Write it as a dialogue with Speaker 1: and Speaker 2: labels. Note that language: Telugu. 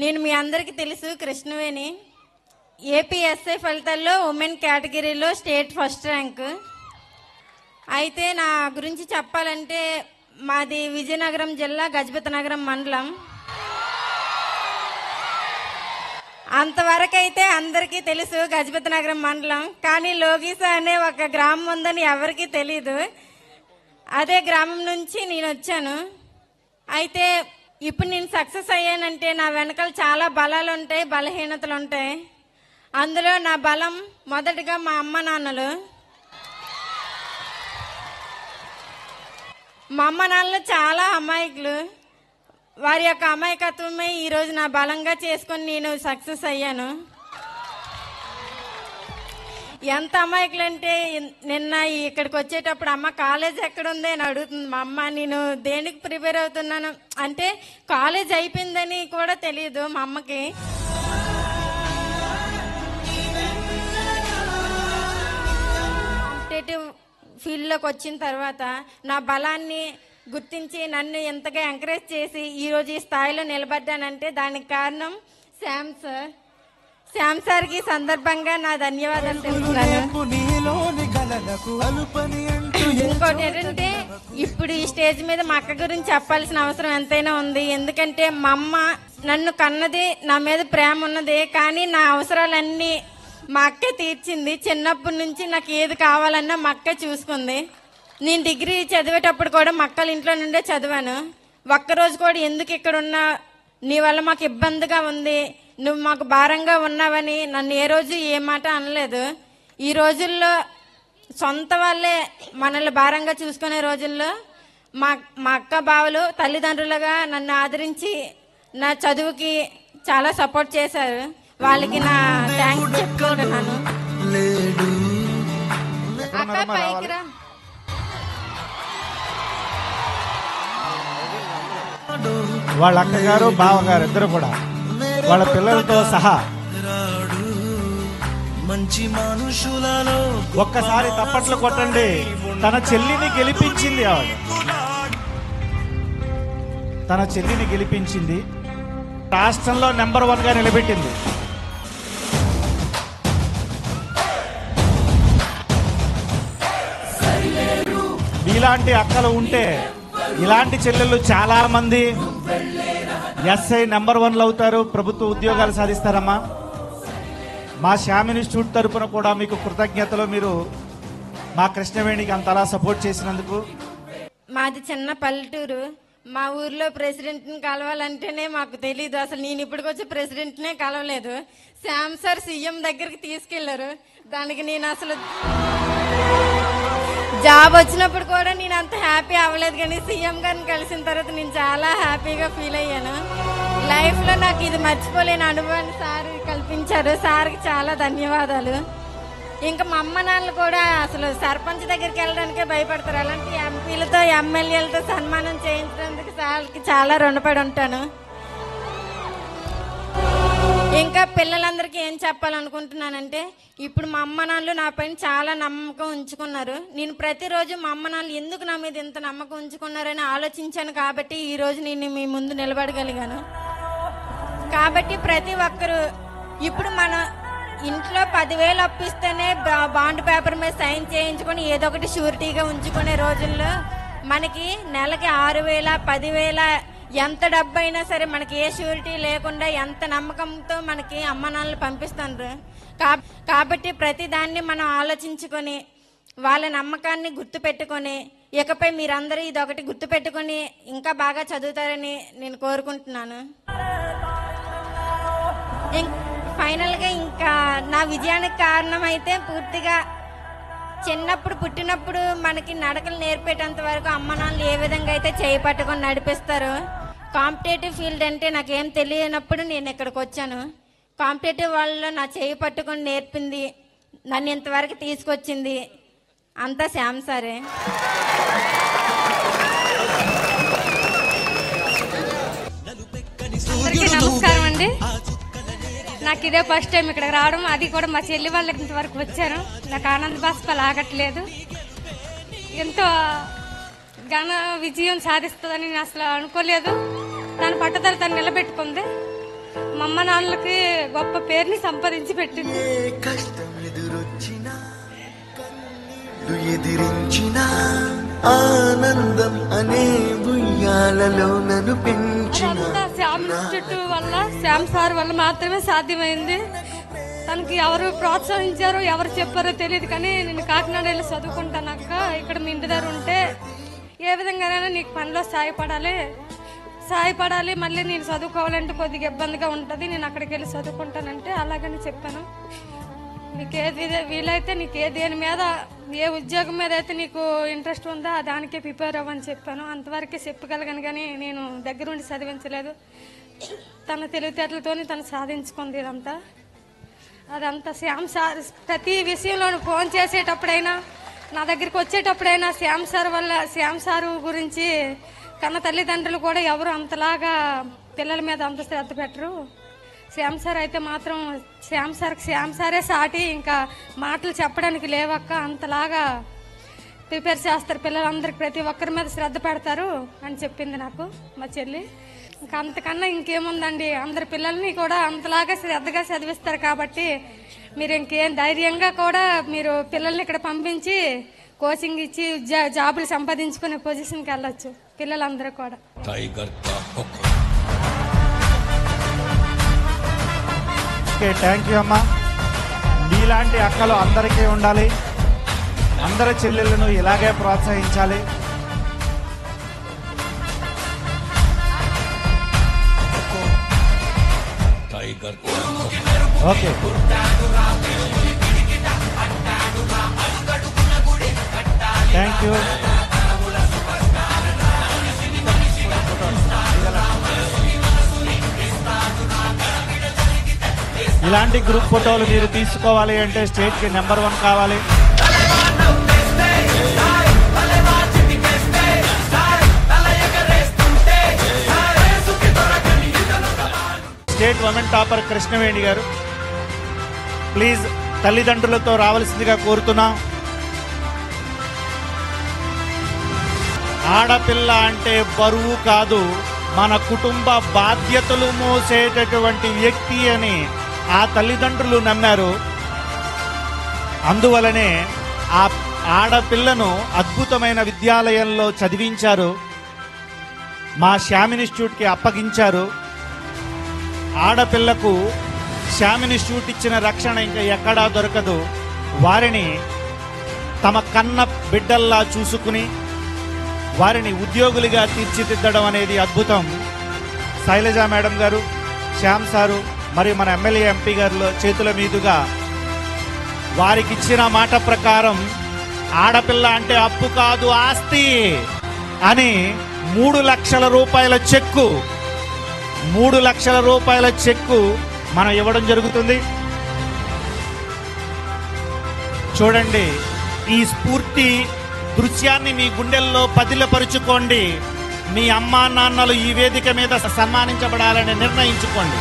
Speaker 1: నేను మీ అందరికీ తెలుసు కృష్ణవేణి. ఏపీఎస్ఐ ఫలితాల్లో ఉమెన్ కేటగిరీలో స్టేట్ ఫస్ట్ ర్యాంక్. అయితే నా గురించి చెప్పాలంటే మాది విజయనగరం జిల్లా గజపతినగరం మండలం. అంతవరకు అయితే అందరికీ తెలుసు గజపతినగరం మండలం. కానీ లోగిస అనే ఒక గ్రామం ఉందని ఎవరికీ తెలీదు. అదే గ్రామం నుంచి నేను వచ్చాను. అయితే ఇప్పుడు నేను సక్సెస్ అయ్యానంటే నా వెనకాల చాలా బలాలు ఉంటాయి, బలహీనతలు ఉంటాయి. అందులో నా బలం మొదటిగా మా అమ్మ నాన్నలు. మా అమ్మ నాన్నలు చాలా అమాయకులు. వారి యొక్క అమాయకత్వమే ఈరోజు నా బలంగా చేసుకొని నేను సక్సెస్ అయ్యాను. ఎంత అమాయకులు అంటే నిన్న ఇక్కడికి వచ్చేటప్పుడు అమ్మ కాలేజ్ ఎక్కడుంది అని అడుగుతుంది మా అమ్మ. నేను దేనికి ప్రిపేర్ అవుతున్నాను అంటే కాలేజ్ అయిపోయిందని కూడా తెలియదు మా అమ్మకి. కాంపిటేటివ్ ఫీల్డ్లోకి వచ్చిన తర్వాత నా బలాన్ని గుర్తించి నన్ను ఎంతగా ఎంకరేజ్ చేసి ఈరోజు ఈ స్థాయిలో నిలబడ్డానంటే దానికి కారణం శ్యామ్ సార్కి సందర్భంగా నా ధన్యవాదాలు తెలుపుతున్నాను. ఇంకోటి ఏంటంటే ఇప్పుడు ఈ స్టేజ్ మీద మా అక్క గురించి చెప్పాల్సిన అవసరం ఎంతైనా ఉంది. ఎందుకంటే మా అమ్మ నన్ను కన్నది, నా మీద ప్రేమ ఉన్నది. కానీ నా అవసరాలన్నీ మా అక్క తీర్చింది. చిన్నప్పటి నుంచి నాకు ఏది కావాలన్నా మా అక్క చూసుకుంది. నేను డిగ్రీ చదివేటప్పుడు కూడా మా అక్కల ఇంట్లో నుండే చదివాను. ఒక్కరోజు కూడా ఎందుకు ఇక్కడ ఉన్నా, నీ వల్ల మాకు ఇబ్బందిగా ఉంది, నువ్వు మాకు భారంగా ఉన్నావని నన్ను ఏ రోజు ఏ మాట అనలేదు. ఈ రోజుల్లో సొంత వాళ్ళే మనల్ని భారంగా చూసుకునే రోజుల్లో మా అక్క బావలు తల్లిదండ్రులుగా నన్ను ఆదరించి నా చదువుకి చాలా సపోర్ట్ చేశారు. వాళ్ళకి నా థ్యాంక్స్ చెప్పుకుంటున్నాను. అక్క పైకి రా.
Speaker 2: వాళ్ళ అక్కగారు బావగారు ఇద్దరు కూడా వాళ్ళ పిల్లలతో సహా మంచి మనుషులలో ఒక్కసారి తప్పట్లు కొట్టండి. తన చెల్లిని గెలిపించింది ఆవిడ. తన చెల్లిని గెలిపించింది, రాష్ట్రంలో నెంబర్ 1 గా నిలబెట్టింది. ఇలాంటి అక్కలు ఉంటే ఇలాంటి చెల్లెళ్ళు చాలా మంది ఎస్ఐ నెంబర్ 1లు అవుతారు, ప్రభుత్వ ఉద్యోగాలు సాధిస్తారమ్మా. మా శ్యామ్ ఇన్స్టిట్యూట్ తరపున కూడా మీకు కృతజ్ఞతలు. మీరు మా కృష్ణవేణికి అంతలా సపోర్ట్ చేసినందుకు.
Speaker 1: మాది చిన్న పల్లెటూరు. మా ఊర్లో ప్రెసిడెంట్ని కలవాలంటేనే మాకు తెలీదు. అసలు నేను ఇప్పటికొచ్చి ప్రెసిడెంట్నే కలవలేదు. శ్యామ్ సార్ సీఎం దగ్గరికి తీసుకెళ్లారు. దానికి నేను అసలు జాబ్ వచ్చినప్పుడు కూడా నేను అంత హ్యాపీ అవ్వలేదు. కానీ సీఎం గారిని కలిసిన తర్వాత నేను చాలా హ్యాపీగా ఫీల్ అయ్యాను. లైఫ్లో నాకు ఇది మర్చిపోలేని అనుభవాన్ని సార్ కల్పించారు. సార్కి చాలా ధన్యవాదాలు. ఇంకా మా అమ్మ నాన్నలు కూడా అసలు సర్పంచ్ దగ్గరికి వెళ్ళడానికే భయపడతారు. అలాంటి ఎంపీలతో ఎమ్మెల్యేలతో సన్మానం చేయించినందుకు సార్కి చాలా రుణపడి ఉంటాను. ఇంకా పిల్లలందరికీ ఏం చెప్పాలనుకుంటున్నానంటే ఇప్పుడు మా అమ్మ నాన్నలు నా పైన చాలా నమ్మకం ఉంచుకున్నారు. నేను ప్రతిరోజు మా అమ్మ నాన్నలు ఎందుకు నా మీద ఇంత నమ్మకం ఉంచుకున్నారని ఆలోచించాను. కాబట్టి ఈరోజు నేను మీ ముందు నిలబడగలిగాను. కాబట్టి ప్రతి ఒక్కరు ఇప్పుడు మన ఇంట్లో 10,000 అప్పిస్తేనే బాండ్ పేపర్ మీద సైన్ చేయించుకొని ఏదో ఒకటి షూరిటీగా ఉంచుకునే రోజుల్లో మనకి నెలకి 6,000, 10,000 ఎంత డబ్బు అయినా సరే మనకి ఏ షూరిటీ లేకుండా ఎంత నమ్మకంతో మనకి అమ్మ నాన్నలు పంపిస్తారు. కాబట్టి ప్రతి దాన్ని మనం ఆలోచించుకొని వాళ్ళ నమ్మకాన్ని గుర్తుపెట్టుకొని ఇకపై మీరందరూ ఇదొకటి గుర్తుపెట్టుకొని ఇంకా బాగా చదువుతారని నేను కోరుకుంటున్నాను. ఫైనల్గా ఇంకా నా విజయానికి కారణం అయితే పూర్తిగా చిన్నప్పుడు పుట్టినప్పుడు మనకి నడకలు నేర్పేటంత వరకు అమ్మ నాన్నలు ఏ విధంగా అయితే చేయి పట్టుకొని నడిపిస్తారో, కాంపిటేటివ్ ఫీల్డ్ అంటే నాకేం తెలియనప్పుడు నేను ఇక్కడికి వచ్చాను. కాంపిటేటివ్ వాళ్ళలో నా చేయి పట్టుకొని నేర్పింది, నన్ను ఇంతవరకు తీసుకొచ్చింది అంతా శ్యామ్ సారే.
Speaker 3: అందరికీ నమస్కారం అండి. నాకు ఇదే ఫస్ట్ టైం ఇక్కడికి రావడం, అది కూడా మా చెల్లి వాళ్ళకి ఇంతవరకు వచ్చాను. నాకు ఆనంద బాష్పాలు ఆగట్లేదు. ఎంతో ఘన విజయం సాధిస్తుందని నేను అసలు అనుకోలేదు. దాని పట్టుదల తను నిలబెట్టుకుంది. మా అమ్మ నాన్నలకి గొప్ప పేరుని సంపాదించి పెట్టింది.
Speaker 4: కష్టం ఎదురొచ్చినా కన్నీళ్లు ఎదిరించినా ఆనందం అనే ఉయ్యాలలో నన్ను పెంచిన
Speaker 3: అదంతా శ్యామ్ ఇన్స్టిట్యూట్ వల్ల, శ్యామ్ సార్ వల్ల మాత్రమే సాధ్యమైంది. తనకి ఎవరు ప్రోత్సహించారో ఎవరు చెప్పారో తెలియదు, కానీ నేను కాకినాడ వెళ్ళి చదువుకుంటానక్క, ఇక్కడ మీ ఇంటి దగ్గర ఉంటే ఏ విధంగానైనా నీకు పనిలో సాయపడాలి, మళ్ళీ నేను చదువుకోవాలంటే కొద్దిగా ఇబ్బందిగా ఉంటుంది, నేను అక్కడికి వెళ్ళి చదువుకుంటానంటే అలాగని చెప్పాను. నీకు ఏది వీలైతే నీకు దేని మీద ఏ ఉద్యోగం మీద అయితే నీకు ఇంట్రెస్ట్ ఉందో దానికే ప్రిపేర్ అవ్వని చెప్పాను. అంతవరకే చెప్పగలిగాను, కానీ నేను దగ్గరుండి చదివించలేదు. తన తెలివితేటలతోని తను సాధించుకుంది ఇదంతా. అదంతా శ్యామ్ సార్ ప్రతి విషయంలో ఫోన్ చేసేటప్పుడైనా, నా దగ్గరికి వచ్చేటప్పుడైనా శ్యామ్ సారు గురించి కన్న తల్లిదండ్రులు కూడా ఎవరు అంతలాగా పిల్లల మీద అంత శ్రద్ధ పెట్టరు. శ్యామ్ సార్ అయితే మాత్రం శ్యామ్ సారే సాటి, ఇంకా మాటలు చెప్పడానికి లేవక్క, అంతలాగా ప్రిపేర్ చేస్తారు పిల్లలందరికి, ప్రతి ఒక్కరి మీద శ్రద్ధ పెడతారు అని చెప్పింది నాకు మా చెల్లి. ఇంకా అంతకన్నా ఇంకేముందండి, అందరి పిల్లల్ని కూడా అంతలాగా శ్రద్ధగా చదివిస్తారు కాబట్టి మీరు ఇంకేం ధైర్యంగా కూడా మీరు పిల్లల్ని ఇక్కడ పంపించి కోచింగ్ ఇచ్చి జాబులు సంపాదించుకునే పొజిషన్కి వెళ్ళొచ్చు పిల్లలందరూ కూడా.
Speaker 2: థ్యాంక్ యూ అమ్మా. మీలాంటి అక్కలు అందరికీ ఉండాలి, అందరి చెల్లెళ్ళను ఇలాగే ప్రోత్సహించాలి. Okay, thank you. ఇలాంటి గ్రూప్ ఫోటోలు మీరు తీసుకోవాలి అంటే స్టేట్కి నెంబర్ 1 కావాలి. స్టేట్ ఉమెన్ టాపర్ కృష్ణవేణి గారు, ప్లీజ్ తల్లిదండ్రులతో రావాల్సిందిగా కోరుతున్నాం. ఆడపిల్ల అంటే బరువు కాదు, మన కుటుంబ బాధ్యతలు మోసేటటువంటి వ్యక్తి అని ఆ తల్లిదండ్రులు నమ్మారు. అందువలనే ఆ ఆడపిల్లను అద్భుతమైన విద్యాలయంలో చదివించారు, మా శ్యామ్ ఇన్స్టిట్యూట్కి అప్పగించారు. ఆడపిల్లకు శ్యామ్ ఇన్స్టిట్యూట్ ఇచ్చిన రక్షణ ఇంకా ఎక్కడా దొరకదు. వారిని తమ కన్న బిడ్డల్లా చూసుకుని వారిని ఉద్యోగులుగా తీర్చిదిద్దడం అనేది అద్భుతం. శైలజ మేడం గారు, శ్యామ్ సారు మరియు మన ఎమ్మెల్యే ఎంపీ గారు చేతుల మీదుగా వారికి ఇచ్చిన మాట ప్రకారం ఆడపిల్ల అంటే అప్పు కాదు ఆస్తి అని 3 లక్షల రూపాయల చెక్కు 3 లక్షల రూపాయల చెక్కు మనం ఇవ్వడం జరుగుతుంది. చూడండి, ఈ స్ఫూర్తి దృశ్యాన్ని మీ గుండెల్లో పదిలపరుచుకోండి. మీ అమ్మా నాన్నలు ఈ వేదిక మీద సన్మానించబడాలని నిర్ణయించుకోండి.